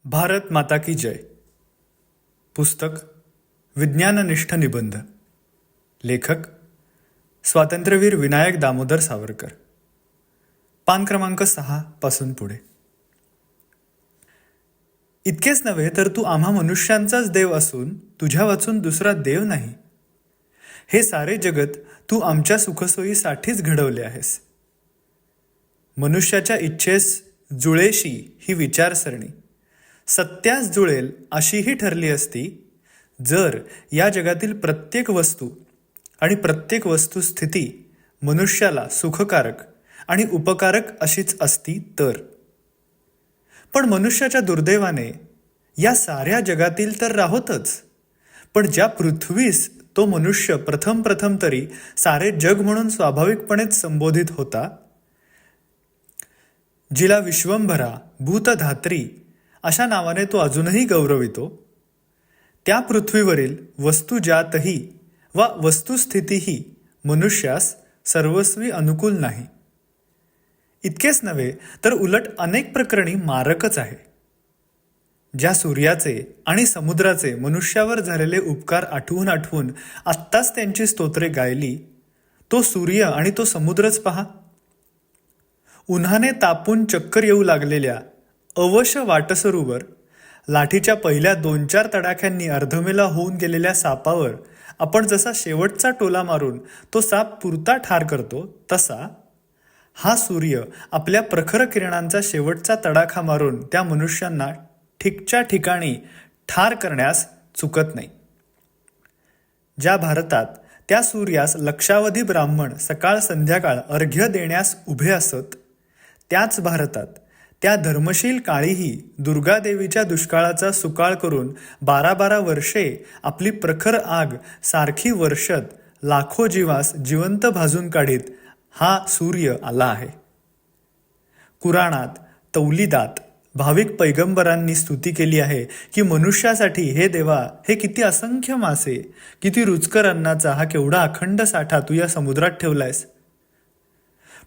भारत माता की जय. पुस्तक विज्ञाननिष्ठ निबंध. लेखक स्वातंत्र्यवीर विनायक दामोदर सावरकर. पान क्रमांक 6 पासून पुढे. इतकेच नव्हे तर तू आम्हा मनुष्यांचाच देव असून तुझ्या वाचून दुसरा देव नाही. हे सारे जगत तू आमच्या सुखसोयीसाठीच घडवले आहेस. मनुष्याच्या इच्छेस जुळेशी ही विचारसरणी सत्यास जुळेल अशीही ठरली असती जर या जगातील प्रत्येक वस्तू आणि प्रत्येक वस्तुस्थिती मनुष्याला सुखकारक आणि उपकारक अशीच असती तर. पण मनुष्याच्या दुर्दैवाने या साऱ्या जगातील तर राहोतच, पण ज्या पृथ्वीस तो मनुष्य प्रथम तरी सारे जग म्हणून स्वाभाविकपणेच संबोधित होता, जिला विश्वंभरा भूतधात्री अशा नावाने तो अजूनही गौरवितो, त्या पृथ्वीवरील वस्तुजातही वा वस्तुस्थितीही मनुष्यास सर्वस्वी अनुकूल नाही. इतकेच नव्हे तर उलट अनेक प्रकरणी मारकच आहे. ज्या सूर्याचे आणि समुद्राचे मनुष्यावर झालेले उपकार आठवून आत्ताच त्यांची स्तोत्रे गायली, तो सूर्य आणि तो समुद्रच पहा. उन्हाने तापून चक्कर येऊ लागलेल्या अवश वाटसरूवर लाठीच्या पहिल्या 2-4 तडाख्यांनी अर्धमेला होऊन गेलेल्या सापावर आपण जसा शेवटचा टोला मारून तो साप पुरता ठार करतो, तसा हा सूर्य आपल्या प्रखर किरणांचा शेवटचा तडाखा मारून त्या मनुष्यांना ठिकच्या ठिकाणी ठार करण्यास चुकत नाही. ज्या भारतात त्या सूर्यास लक्षावधी ब्राह्मण सकाळ संध्याकाळ अर्घ्य देण्यास उभे असत, त्याच भारतात त्या धर्मशील काळीही दुर्गादेवीच्या दुष्काळाचा सुकाळ करून 12 वर्षे आपली प्रखर आग सारखी वर्षत लाखो जीवास जिवंत भाजून काढीत हा सूर्य आला आहे. कुराणात तौलिदात भाविक पैगंबरांनी स्तुती केली आहे की मनुष्यासाठी हे देवा, हे किती असंख्य मासे, किती रुचकर अन्नाचा हा केवढा अखंड साठा तू या समुद्रात ठेवलायस.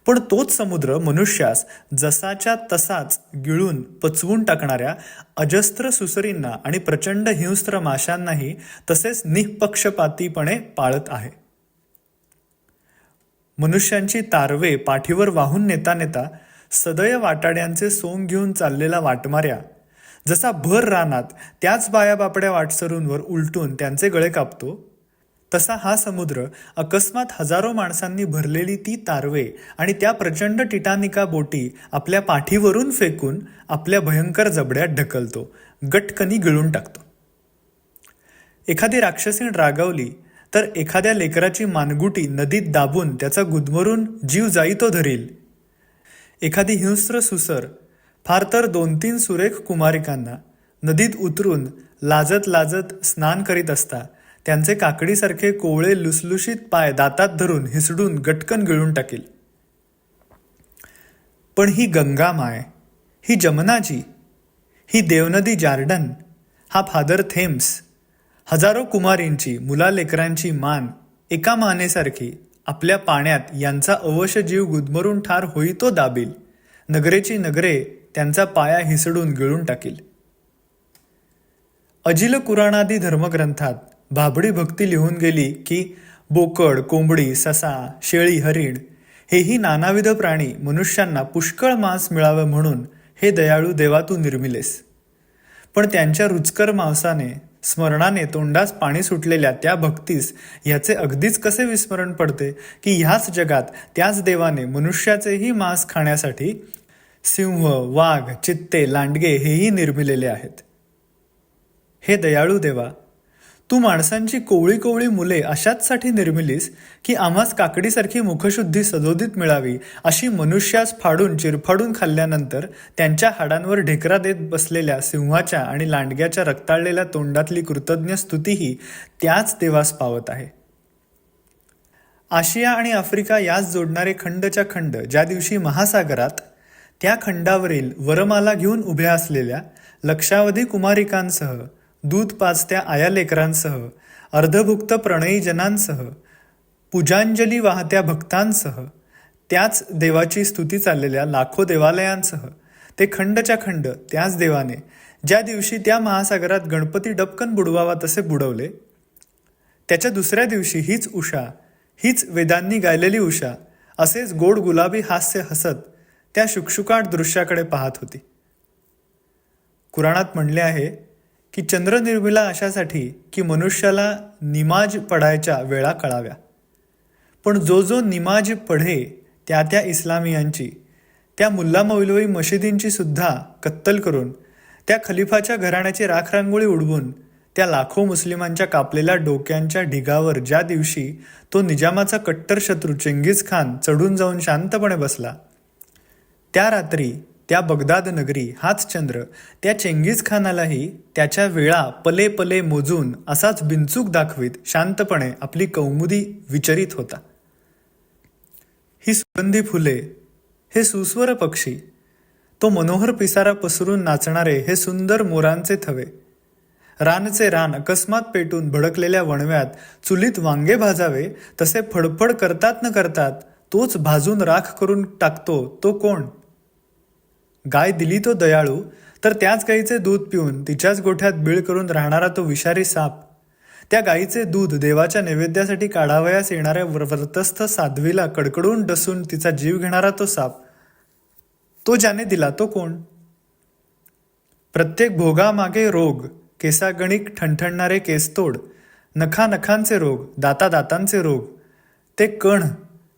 पण तोच समुद्र मनुष्यास जसाच्या तसाच गिळून पचवून टाकणाऱ्या अजस्त्र सुसरींना आणि प्रचंड हिंस्त्र माशांनाही तसेच निःपक्षपातीपणे पाळत आहे. मनुष्यांची तारवे पाठीवर वाहून नेता सदय वाटाड्यांचे सोंग घेऊन चाललेला वाटमाऱ्या जसा भर रानात त्याच बायाबापड्या वाटसरूंवर उलटून त्यांचे गळे कापतो, तसा हा समुद्र अकस्मात हजारो माणसांनी भरलेली ती तारवे आणि त्या प्रचंड टिटानिका बोटी आपल्या पाठीवरून फेकून आपल्या भयंकर जबड्यात ढकलतो, गटकनी गिळून टाकतो. एखादी राक्षसीण रागावली तर एखाद्या लेकराची मानगुटी नदीत दाबून त्याचा गुदमरून जीव जाई तो धरील. एखादी हिंस्त्र सुसर फार तर 2-3 सुरेख कुमारिकांना नदीत उतरून लाजत स्नान करीत असता त्यांचे काकडीसारखे कोवळे लुसलुशीत पाय दातात धरून हिसडून गटकन गिळून टाकील. पण ही गंगा माय, ही जमनाजी, ही देवनदी जार्डन, हा फादर थेम्स हजारो कुमारींची मुलालेकरांची मान एका मानेसारखी आपल्या पाण्यात यांचा अवश जीव गुदमरून ठार होई तो दाबील, नगरेची नगरे त्यांचा पाया हिसडून गिळून टाकील. अजिल कुराणादी धर्मग्रंथात भाबडी भक्ती लिहून गेली की बोकड, कोंबडी, ससा, शेळी, हरिण हेही नानाविध प्राणी मनुष्यांना पुष्कळ मांस मिळावं म्हणून हे दयाळू देवा तू निर्मिलेस. पण त्यांच्या रुचकर मांसाने स्मरणाने तोंडास पाणी सुटलेल्या त्या भक्तीस ह्याचे अगदीच कसे विस्मरण पडते की ह्याच जगात त्याच देवाने मनुष्याचेही मांस खाण्यासाठी सिंह, वाघ, चित्ते, लांडगे हेही निर्मिलेले आहेत. हे दयाळू देवा, तू माणसांची कोवळी मुले अशाचसाठी निर्मिलीस की आम्हास काकडीसारखी मुखशुद्धी सदोदित मिळावी, अशी मनुष्यास फाडून चिरफाडून खाल्ल्यानंतर त्यांच्या हाडांवर ढेकरा देत बसलेल्या सिंहाच्या आणि लांडग्याच्या रक्ताळलेल्या तोंडातली कृतज्ञ स्तुतीही त्याच देवास पावत आहे. आशिया आणि आफ्रिका यास जोडणारे खंडच्या खंड ज्या दिवशी महासागरात त्या खंडावरील वरमाला घेऊन उभ्या असलेल्या लक्षावधी कुमारिकांसह, दूध पाजत्या आयालेकरांसह, अर्धभुक्त प्रणयीजनांसह, पूजांजली वाहत्या भक्तांसह, त्याच देवाची स्तुती चाललेल्या लाखो देवालयांसह ते खंडच्या खंड त्याच देवाने ज्या दिवशी त्या महासागरात गणपती डबकन बुडवावा तसे बुडवले, त्याच्या दुसऱ्या दिवशी हीच उषा, हीच वेदांनी गायलेली उषा असेच गोड गुलाबी हास्य हसत त्या शुकशुकाट दृश्याकडे पाहत होती. कुराणात म्हणले आहे की चंद्र निर्मिला अशासाठी की मनुष्याला निमाज पडायच्या वेळा कळाव्या. पण जो जो निमाज पढे त्या इस्लामियांची, त्या मुल्ला मौलवी मशिदींची सुद्धा कत्तल करून, त्या खलिफाच्या घराण्याची राखरांगोळी उडवून, त्या लाखो मुस्लिमांच्या कापलेल्या डोक्यांच्या ढिगावर ज्या दिवशी तो निजामाचा कट्टर शत्रू चेंगीज खान चढून जाऊन शांतपणे बसला, त्या रात्री त्या बगदाद नगरी हाच चंद्र त्या चेंगीज खानालाही त्याच्या वेळा पले पले मोजून असाच बिनचूक दाखवीत शांतपणे आपली कौमुदी विचरित होता. ही सुगंधी फुले, हे सुस्वर पक्षी, तो मनोहर पिसारा पसरून नाचणारे हे सुंदर मोरांचे थवे, रानचे रान अकस्मात पेटून भडकलेल्या वणव्यात चुलीत वांगे भाजावे तसे फडफड करतात न करतात तोच भाजून राख करून टाकतो तो कोण? गाय दिली तो दयाळू, तर त्याच गाईचे दूध पिऊन तिच्याच गोठ्यात बीळ करून राहणारा तो विषारी साप, त्या गाईचे दूध देवाच्या नैवेद्यासाठी काढावयास येणाऱ्या व्रतस्थ साध्वीला कडकडून डसून तिचा जीव घेणारा तो साप, तो ज्याने दिला तो कोण? प्रत्येक भोगामागे रोग, केसागणिक ठणठणणारे केसतोड, नखा नखांचे रोग, दाता दातांचे रोग, ते कण,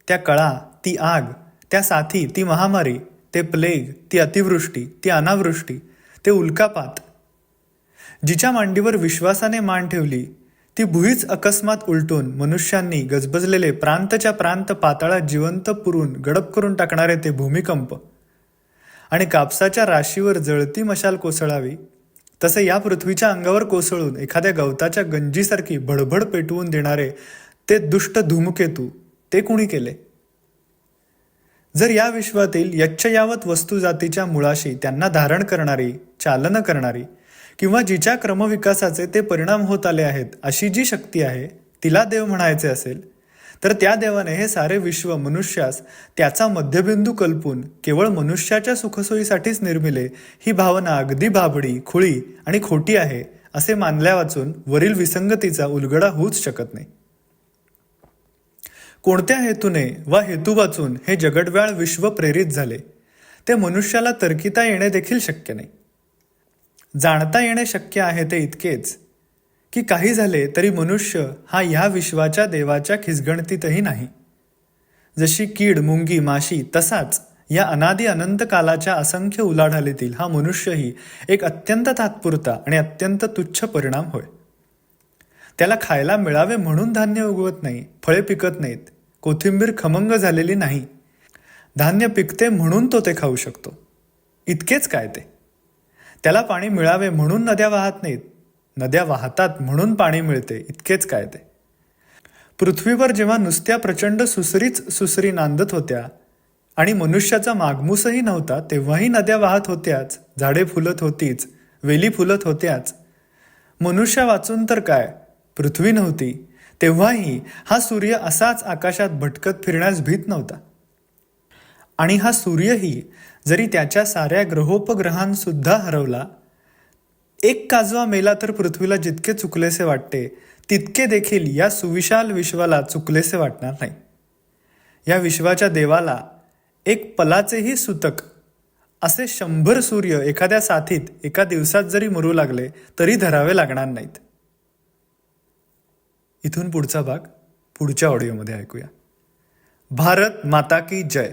त्या कळा, ती आग, त्या साथी, ती महामारी, ते प्लेग, ती अतिवृष्टी, ती अनावृष्टी, ते उल्कापात. जिच्या मांडीवर विश्वासाने मान ठेवली ती भुईच अकस्मात उलटून मनुष्यांनी गजबजलेले प्रांतच्या प्रांत पाताळात जिवंत पुरून गडप करून टाकणारे ते भूमिकंप, आणि कापसाच्या राशीवर जळती मशाल कोसळावी तसे या पृथ्वीच्या अंगावर कोसळून एखाद्या गवताच्या गंजीसारखी भडभड पेटवून देणारे ते दुष्ट धूमकेतू, ते कुणी केले? जर या विश्वातील यच्चयावत वस्तू जातीच्या मुळाशी त्यांना धारण करणारी, चालन करणारी किंवा जिच्या क्रमविकासाचे ते परिणाम होत आले आहेत अशी जी शक्ती आहे तिला देव म्हणायचे असेल, तर त्या देवाने हे सारे विश्व मनुष्यास त्याचा मध्यबिंदू कल्पून केवळ मनुष्याच्या सुखसोयीसाठीच निर्मिले ही भावना अगदी भाबडी, खुळी आणि खोटी आहे असे मानल्या वाचून वरील विसंगतीचा उलगडा होऊच शकत नाही. कोणत्या हेतूने वा हेतू वाचून हे जगडव्याळ विश्व प्रेरित झाले ते मनुष्याला तर्किता येणे देखील शक्य नाही. जाणता येणे शक्य आहे ते इतकेच की काही झाले तरी मनुष्य हा ह्या विश्वाच्या देवाच्या खिसगणतीतही नाही. जशी कीड, मुंगी, माशी, तसाच या अनादी अनंत कालाच्या असंख्य उलाढालीतील हा मनुष्यही एक अत्यंत तात्पुरता आणि अत्यंत तुच्छ परिणाम होय. त्याला खायला मिळावे म्हणून धान्य उगवत नाही, फळे पिकत नाहीत, कोथिंबीर खमंग झालेली नाही, धान्य पिकते म्हणून तो ते खाऊ शकतो, इतकेच काय ते. त्याला पाणी मिळावे म्हणून नद्या वाहत नाहीत, नद्या वाहतात म्हणून पाणी मिळते, इतकेच काय ते. पृथ्वीवर जेव्हा नुसत्या प्रचंड सुसरी नांदत होत्या आणि मनुष्याचा मागमूसही नव्हता तेव्हाही नद्या वाहत होत्याच, झाडे फुलत होतीच, वेली फुलत होत्याच. मनुष्य वाचून तर काय, पृथ्वी नव्हती तेव्हाही हा सूर्य असाच आकाशात भटकत फिरण्यास भीत नव्हता. आणि हा सूर्यही जरी त्याच्या साऱ्या ग्रहोपग्रहांसुद्धा हरवला, एक काजवा मेला तर पृथ्वीला जितके चुकलेसे वाटते तितके देखील या सुविशाल विश्वाला चुकलेसे वाटणार नाही. या विश्वाच्या देवाला एक पलाचेही सुतक असे 100 सूर्य एखाद्या साथीत एका दिवसात जरी मरू लागले तरी धरावे लागणार नाहीत. इथून पुढचा भाग पुढच्या ऑडिओमध्ये ऐकूया. भारत माता की जय.